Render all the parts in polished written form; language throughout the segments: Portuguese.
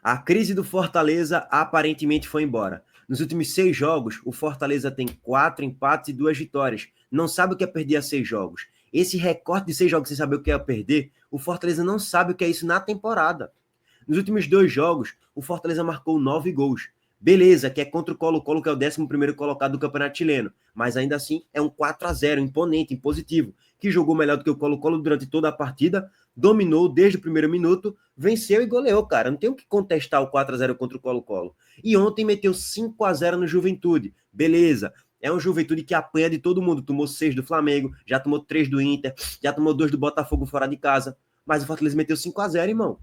A crise do Fortaleza aparentemente foi embora. Nos últimos 6 jogos, o Fortaleza tem 4 empates e 2 vitórias. Não sabe o que é perder a 6 jogos. Esse recorte de 6 jogos sem saber o que é perder, o Fortaleza não sabe o que é isso na temporada. Nos últimos 2 jogos, o Fortaleza marcou 9 gols. Beleza, que é contra o Colo-Colo, que é o 11º colocado do Campeonato Chileno. Mas ainda assim, é um 4-0 imponente, impositivo, que jogou melhor do que o Colo-Colo durante toda a partida, dominou desde o primeiro minuto, venceu e goleou, cara. Não tem o que contestar o 4-0 contra o Colo-Colo. E ontem meteu 5-0 no Juventude. Beleza, é um Juventude que apanha de todo mundo. Tomou 6 do Flamengo, já tomou 3 do Inter, já tomou 2 do Botafogo fora de casa. Mas o Fortaleza meteu 5-0, irmão.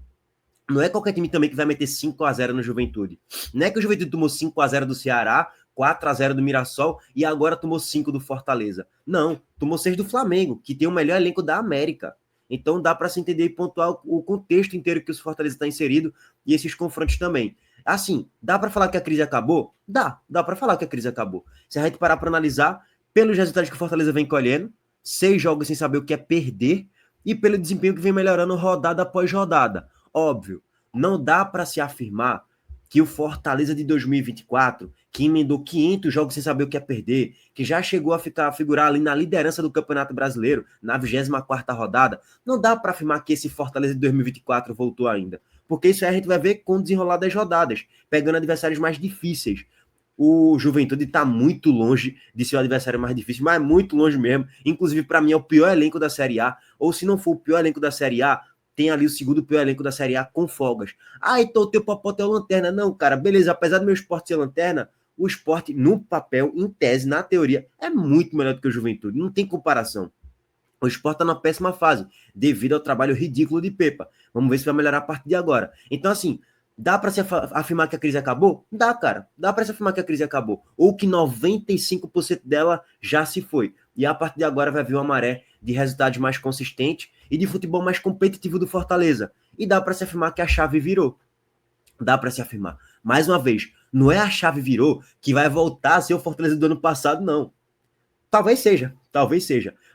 Não é qualquer time também que vai meter 5-0 no Juventude. Não é que o Juventude tomou 5-0 do Ceará, 4-0 do Mirassol e agora tomou 5 do Fortaleza. Não, tomou 6 do Flamengo, que tem o melhor elenco da América. Então dá para se entender e pontuar o contexto inteiro que o Fortaleza está inserido e esses confrontos também. Assim, dá para falar que a crise acabou? Dá para falar que a crise acabou. Se a gente parar para analisar, pelos resultados que o Fortaleza vem colhendo, 6 jogos sem saber o que é perder e pelo desempenho que vem melhorando rodada após rodada. Óbvio, não dá para se afirmar que o Fortaleza de 2024, que emendou 500 jogos sem saber o que é perder, que já chegou a figurar ali na liderança do Campeonato Brasileiro, na 24ª rodada, não dá para afirmar que esse Fortaleza de 2024 voltou ainda. Porque isso aí a gente vai ver com o desenrolar das rodadas, pegando adversários mais difíceis. O Juventude está muito longe de ser o adversário mais difícil, mas muito longe mesmo. Inclusive, para mim, é o pior elenco da Série A. Ou se não for o pior elenco da Série A, tem ali o segundo pior elenco da Série A com folgas. Ah, então o teu Popote é o Lanterna. Não, cara, beleza. Apesar do meu Sport ser Lanterna, o Sport, no papel, em tese, na teoria, é muito melhor do que o Juventude. Não tem comparação. O Sport está na péssima fase, devido ao trabalho ridículo de Pepa. Vamos ver se vai melhorar a partir de agora. Então, assim, dá para se afirmar que a crise acabou? Dá, cara. Dá para se afirmar que a crise acabou. Ou que 95% dela já se foi. E a partir de agora vai vir uma maré de resultados mais consistentes e de futebol mais competitivo do Fortaleza. E dá para se afirmar que a chave virou. Dá para se afirmar. Mais uma vez, não é a chave virou que vai voltar a ser o Fortaleza do ano passado, não. Talvez seja.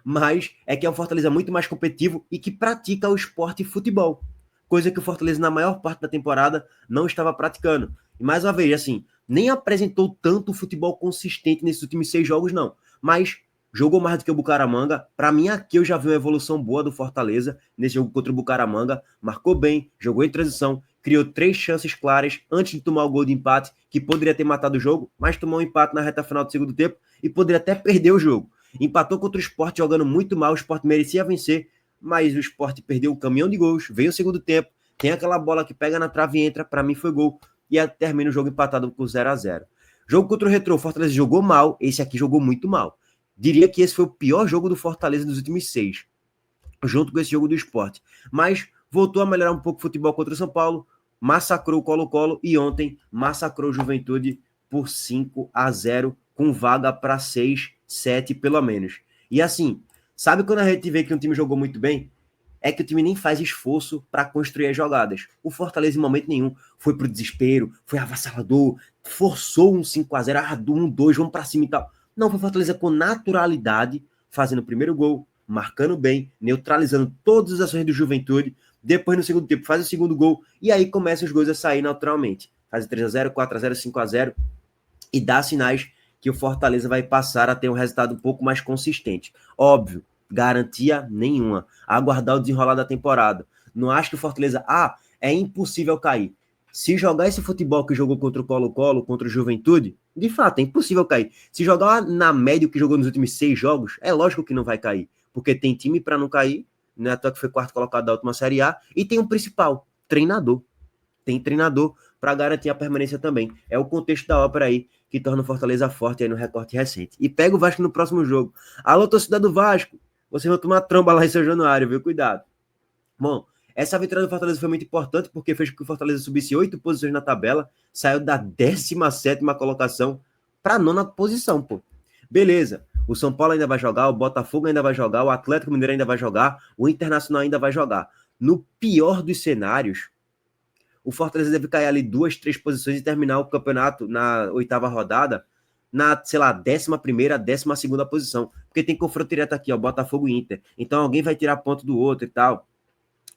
Mas é que é um Fortaleza muito mais competitivo e que pratica o esporte futebol. Coisa que o Fortaleza, na maior parte da temporada, não estava praticando. E mais uma vez, assim, nem apresentou tanto futebol consistente nesses últimos 6 jogos, não. Mas jogou mais do que o Bucaramanga. Para mim, aqui eu já vi uma evolução boa do Fortaleza nesse jogo contra o Bucaramanga. Marcou bem, jogou em transição, criou 3 chances claras antes de tomar o gol de empate, que poderia ter matado o jogo, mas tomou um empate na reta final do segundo tempo e poderia até perder o jogo. Empatou contra o Sport jogando muito mal, o Sport merecia vencer, mas o Sport perdeu o caminhão de gols, veio o segundo tempo, tem aquela bola que pega na trave e entra, para mim foi gol, e termina o jogo empatado por 0-0. Jogo contra o Retrô, o Fortaleza jogou mal, esse aqui jogou muito mal. Diria que esse foi o pior jogo do Fortaleza dos últimos 6, junto com esse jogo do Sport. Mas voltou a melhorar um pouco o futebol contra o São Paulo, massacrou o Colo-Colo e ontem massacrou o Juventude por 5-0, com vaga para 6, 7 pelo menos. E assim, sabe quando a gente vê que um time jogou muito bem? É que o time nem faz esforço para construir as jogadas. O Fortaleza, em momento nenhum, foi pro desespero, foi avassalador, forçou um 5-0, um 2, vamos para cima e tal. Não, foi Fortaleza com naturalidade, fazendo o primeiro gol, marcando bem, neutralizando todas as ações do Juventude. Depois, no segundo tempo, faz o segundo gol e aí começam os gols a sair naturalmente. Faz 3-0, 4-0, 5-0 e dá sinais que o Fortaleza vai passar a ter um resultado um pouco mais consistente. Óbvio, garantia nenhuma. Aguardar o desenrolar da temporada. Não acho que o Fortaleza, é impossível cair. Se jogar esse futebol que jogou contra o Colo-Colo, contra o Juventude, de fato, é impossível cair. Se jogar na média que jogou nos últimos 6 jogos, é lógico que não vai cair. Porque tem time para não cair, não é à toa que foi 4º colocado da última Série A, e tem um principal, treinador. Tem treinador para garantir a permanência também. É o contexto da ópera aí que torna o Fortaleza forte aí no recorte recente. E pega o Vasco no próximo jogo. Alô, torcida do Vasco, vocês vão tomar tromba lá em São Januário, viu? Cuidado. Bom, essa vitória do Fortaleza foi muito importante porque fez com que o Fortaleza subisse 8 posições na tabela, saiu da 17ª colocação para a 9ª posição, pô. Beleza. O São Paulo ainda vai jogar, o Botafogo ainda vai jogar, o Atlético Mineiro ainda vai jogar, o Internacional ainda vai jogar. No pior dos cenários, o Fortaleza deve cair ali 2, 3 posições e terminar o campeonato na 8ª rodada na, sei lá, 11ª, 12ª posição. Porque tem confronto direto aqui, ó, Botafogo e Inter. Então alguém vai tirar ponto do outro e tal.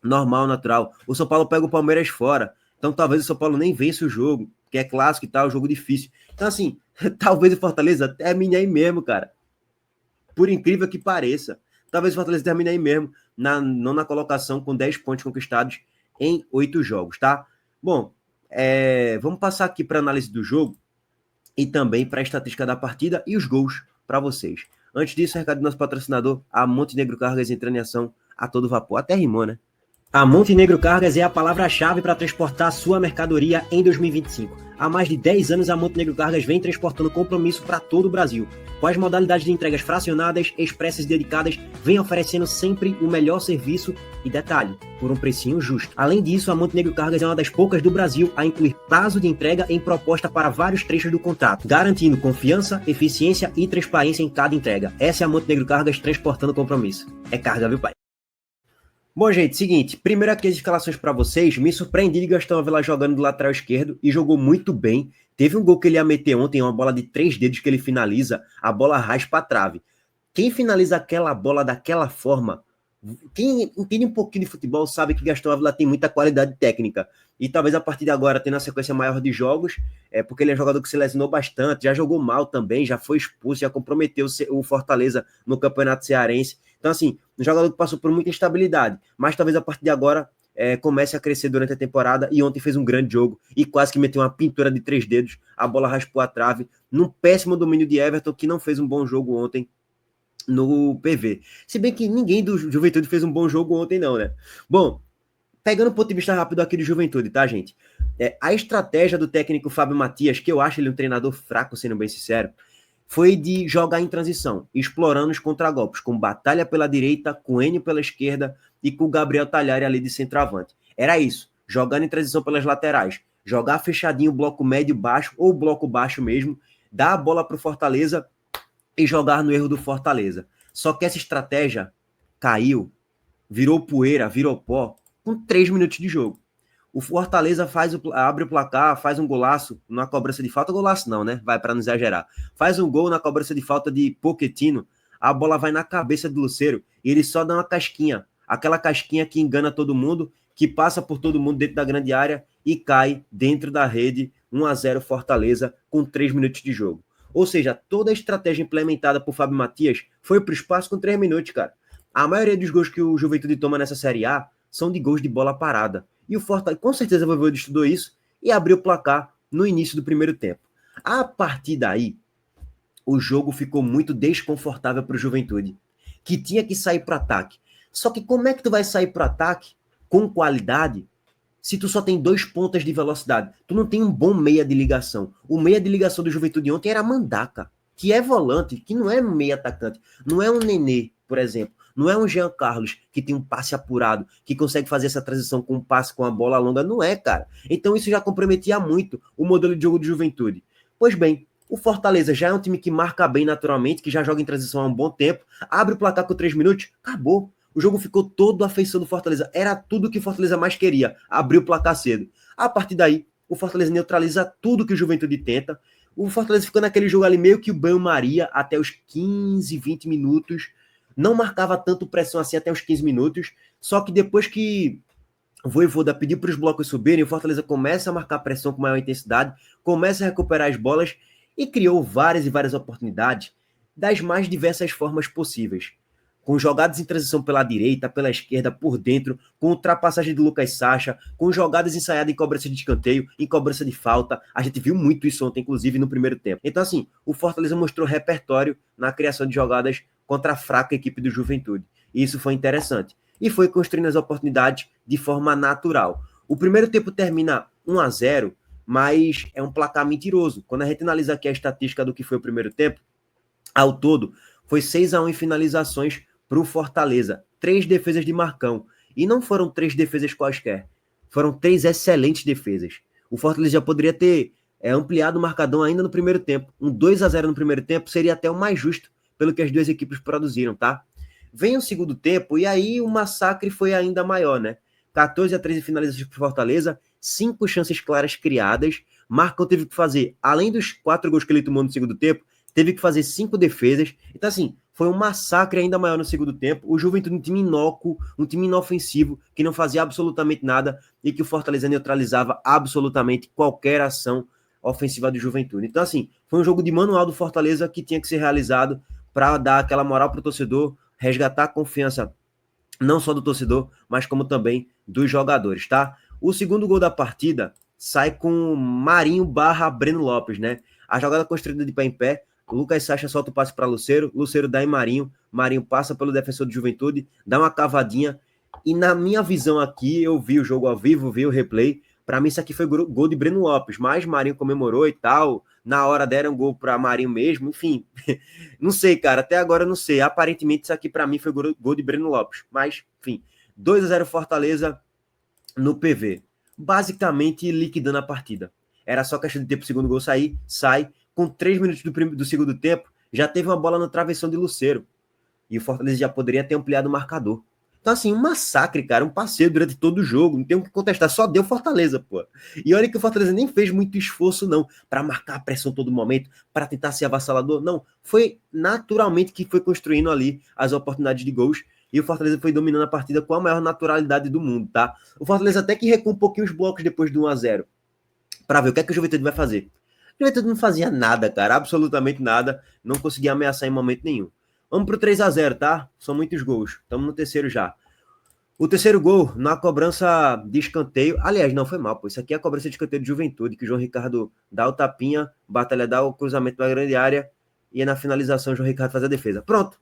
Normal, natural. O São Paulo pega o Palmeiras fora. Então talvez o São Paulo nem vença o jogo, que é clássico e tal, jogo difícil. Então assim, talvez o Fortaleza termine aí mesmo, cara. Por incrível que pareça. Talvez o Fortaleza termine aí mesmo, não na colocação com 10 pontos conquistados em 8 jogos, tá? Bom, vamos passar aqui para análise do jogo e também para a estatística da partida e os gols para vocês. Antes disso, recado do nosso patrocinador, a Montenegro Cargas, entrando em ação a todo vapor. Até rimou, né? A Montenegro Cargas é a palavra-chave para transportar sua mercadoria em 2025. Há mais de 10 anos, a Montenegro Cargas vem transportando compromisso para todo o Brasil. Com as modalidades de entregas fracionadas, expressas e dedicadas, vem oferecendo sempre o melhor serviço e detalhe, por um precinho justo. Além disso, a Montenegro Cargas é uma das poucas do Brasil a incluir prazo de entrega em proposta para vários trechos do contrato, garantindo confiança, eficiência e transparência em cada entrega. Essa é a Montenegro Cargas transportando compromisso. É carga, viu, pai? Bom, gente, seguinte, primeiro aqui as escalações para vocês, me surpreendi de Gastão Avelar jogando do lateral esquerdo e jogou muito bem. Teve um gol que ele ia meter ontem, uma bola de 3 dedos que ele finaliza, a bola raspa a trave. Quem finaliza aquela bola daquela forma, quem entende um pouquinho de futebol sabe que Gastão Avelar tem muita qualidade técnica. E talvez a partir de agora, tendo uma sequência maior de jogos, porque ele é um jogador que se lesionou bastante, já jogou mal também, já foi expulso, já comprometeu o Fortaleza no Campeonato Cearense. Então, assim, um jogador que passou por muita instabilidade, mas talvez a partir de agora comece a crescer durante a temporada, e ontem fez um grande jogo e quase que meteu uma pintura de 3 dedos, a bola raspou a trave, num péssimo domínio de Everton, que não fez um bom jogo ontem no PV. Se bem que ninguém do Juventude fez um bom jogo ontem não, né? Bom, pegando o ponto de vista rápido aqui do Juventude, tá, gente? A estratégia do técnico Fábio Matias, que eu acho ele um treinador fraco, sendo bem sincero, foi de jogar em transição, explorando os contragolpes, com Batalha pela direita, com Enio pela esquerda e com o Gabriel Talhari ali de centroavante. Era isso, jogando em transição pelas laterais, jogar fechadinho, bloco médio-baixo, ou bloco baixo mesmo, dar a bola para o Fortaleza e jogar no erro do Fortaleza. Só que essa estratégia caiu, virou poeira, virou pó, com 3 minutos de jogo. O Fortaleza abre o placar, faz um golaço na cobrança de falta. Golaço não, né? Vai para não exagerar. Faz um gol na cobrança de falta de Pochettino. A bola vai na cabeça do Lucero e ele só dá uma casquinha. Aquela casquinha que engana todo mundo, que passa por todo mundo dentro da grande área e cai dentro da rede. 1-0 Fortaleza com 3 minutos de jogo. Ou seja, toda a estratégia implementada por Fábio Matias foi para o espaço com 3 minutos, cara. A maioria dos gols que o Juventude toma nessa Série A são de gols de bola parada. E o Fortaleza, com certeza, o Voivoda estudou isso e abriu o placar no início do primeiro tempo. A partir daí, o jogo ficou muito desconfortável para o Juventude, que tinha que sair para o ataque. Só que como é que tu vai sair para o ataque com qualidade se tu só tem 2 pontas de velocidade? Tu não tem um bom meia de ligação. O meia de ligação do Juventude ontem era Mandaca, que é volante, que não é um meia atacante. Não é um Nenê, por exemplo. Não é um Jean Carlos que tem um passe apurado, que consegue fazer essa transição com um passe com a bola longa. Não é, cara. Então isso já comprometia muito o modelo de jogo de Juventude. Pois bem, o Fortaleza já é um time que marca bem naturalmente, que já joga em transição há um bom tempo, abre o placar com 3 minutos, acabou. O jogo ficou todo à feição do Fortaleza. Era tudo que o Fortaleza mais queria, abrir o placar cedo. A partir daí, o Fortaleza neutraliza tudo que o Juventude tenta. O Fortaleza ficou naquele jogo ali meio que o banho-maria até os 15, 20 minutos. Não marcava tanto pressão assim até os 15 minutos. Só que depois que o Voivoda pediu para os blocos subirem, o Fortaleza começa a marcar pressão com maior intensidade, começa a recuperar as bolas e criou várias e várias oportunidades das mais diversas formas possíveis. Com jogadas em transição pela direita, pela esquerda, por dentro, com ultrapassagem do Lucas Sacha, com jogadas ensaiadas em cobrança de escanteio, em cobrança de falta. A gente viu muito isso ontem, inclusive, no primeiro tempo. Então, assim, o Fortaleza mostrou repertório na criação de jogadas contra a fraca equipe do Juventude. E isso foi interessante. E foi construindo as oportunidades de forma natural. O primeiro tempo termina 1-0, mas é um placar mentiroso. Quando a gente analisa aqui a estatística do que foi o primeiro tempo, ao todo, foi 6-1 em finalizações para o Fortaleza. 3 defesas de Marcão. E não foram 3 defesas quaisquer. Foram 3 excelentes defesas. O Fortaleza já poderia ter ampliado o marcadão ainda no primeiro tempo. Um 2-0 no primeiro tempo seria até o mais justo pelo que as duas equipes produziram, tá? Vem o segundo tempo e aí o massacre foi ainda maior, né? 14-3 em finalizações para o Fortaleza, 5 chances claras criadas. Marcão teve que fazer, além dos 4 gols que ele tomou no segundo tempo, teve que fazer 5 defesas. Então, assim, Foi um massacre ainda maior no segundo tempo. O Juventude, um time inócuo, um time inofensivo, que não fazia absolutamente nada e que o Fortaleza neutralizava absolutamente qualquer ação ofensiva do Juventude. Então, assim, foi um jogo de manual do Fortaleza que tinha que ser realizado para dar aquela moral para o torcedor, resgatar a confiança não só do torcedor, mas como também dos jogadores, tá? O segundo gol da partida sai com Marinho barra Breno Lopes, né? A jogada construída de pé em pé, o Lucas Sacha solta o passe para Lucero, Lucero dá em Marinho, Marinho passa pelo defensor de Juventude, dá uma cavadinha, e na minha visão aqui, eu vi o jogo ao vivo, vi o replay, para mim isso aqui foi gol de Breno Lopes, mas Marinho comemorou e tal, na hora deram um gol para Marinho mesmo, enfim, não sei, cara, até agora eu não sei, aparentemente isso aqui para mim foi gol de Breno Lopes, mas, enfim, 2-0 Fortaleza no PV, basicamente liquidando a partida. Era só questão de ter pro segundo gol sair, sai, com 3 minutos do segundo tempo, já teve uma bola na travessão de Lucero, e o Fortaleza já poderia ter ampliado o marcador. Então, assim, um massacre, cara, um passeio durante todo o jogo, não tem o que contestar, só deu Fortaleza, pô. E olha que o Fortaleza nem fez muito esforço, não, para marcar a pressão todo momento, para tentar ser avassalador, não. Foi naturalmente que foi construindo ali as oportunidades de gols, e o Fortaleza foi dominando a partida com a maior naturalidade do mundo, tá? O Fortaleza até que recua um pouquinho os blocos depois do 1-0, para ver o que é que o Juventude vai fazer. O Juventude não fazia nada, cara, absolutamente nada, não conseguia ameaçar em momento nenhum. Vamos pro 3-0, tá? São muitos gols. Estamos no terceiro já. O terceiro gol, na cobrança de escanteio. Aliás, não foi mal, pô. Isso aqui é a cobrança de escanteio de Juventude, que o João Ricardo dá o tapinha, Batalha dá o cruzamento na grande área, e na finalização o João Ricardo faz a defesa. Pronto.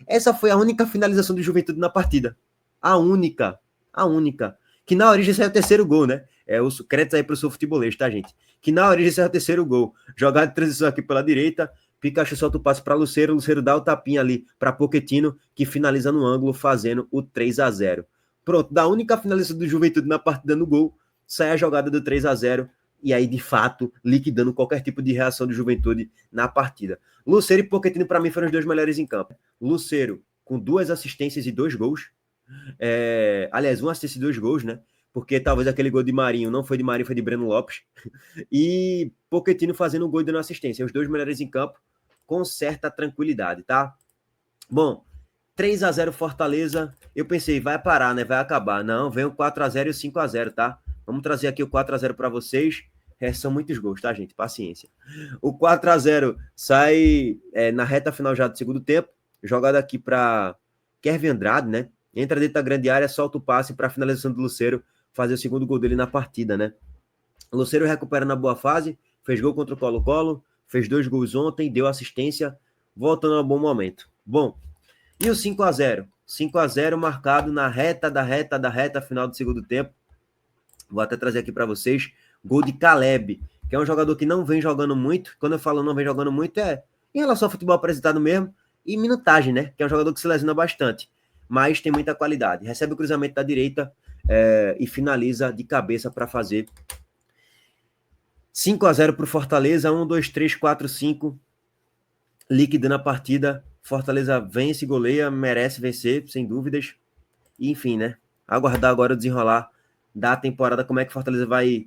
Essa foi a única finalização do Juventude na partida. A única. A única. Que na origem saiu o terceiro gol, né? Os créditos aí pro seu futebolês, tá, gente? Que na origem saiu o terceiro gol. Jogada de transição aqui pela direita, Pikachu solta o passe para Lucero, Lucero dá o tapinha ali para Pochettino, que finaliza no ângulo, fazendo o 3-0. Pronto, da única finalização do Juventude na partida no gol, sai a jogada do 3-0, e aí, de fato, liquidando qualquer tipo de reação do Juventude na partida. Lucero e Pochettino, para mim, foram os dois melhores em campo. Lucero, com 2 assistências e 2 gols. Aliás, 1 assistência e 2 gols, né? Porque talvez aquele gol de Marinho não foi de Marinho, foi de Breno Lopes. E Pochettino fazendo um gol e dando assistência. Os dois melhores em campo, com certa tranquilidade, tá? Bom, 3-0 Fortaleza. Eu pensei, vai parar, né? Vai acabar. Não, vem o 4-0 e o 5-0, tá? Vamos trazer aqui o 4-0 para vocês. São muitos gols, tá, gente? Paciência. O 4-0 sai na reta final já do segundo tempo. Jogada aqui para Kevin Andrade, né? Entra dentro da grande área, solta o passe para a finalização do Lucero, fazer o segundo gol dele na partida, né? O Lucero recupera na boa fase, fez gol contra o Colo-Colo, fez 2 gols ontem, deu assistência, voltando a um bom momento. Bom, e o 5-0? 5-0 marcado na reta final do segundo tempo. Vou até trazer aqui para vocês, gol de Caleb, que é um jogador que não vem jogando muito. Quando eu falo não vem jogando muito, é em relação ao futebol apresentado mesmo, e minutagem, né? Que é um jogador que se lesiona bastante, mas tem muita qualidade. Recebe o cruzamento da direita e finaliza de cabeça para fazer 5-0 para o Fortaleza, 1, 2, 3, 4, 5, liquidando a partida. Fortaleza vence, goleia, merece vencer, sem dúvidas. E, enfim, né? Aguardar agora o desenrolar da temporada, como é que Fortaleza vai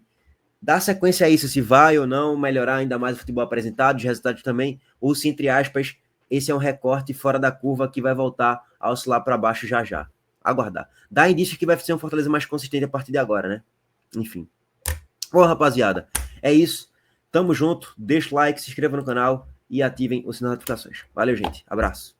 dar sequência a isso, se vai ou não melhorar ainda mais o futebol apresentado, os resultados também, ou se, entre aspas, esse é um recorte fora da curva que vai voltar a oscilar para baixo já já. Aguardar. Dá indício que vai ser um Fortaleza mais consistente a partir de agora, né? Enfim. Bom, rapaziada, é isso. Tamo junto. Deixa o like, se inscreva no canal e ativem o sininho de notificações. Valeu, gente. Abraço.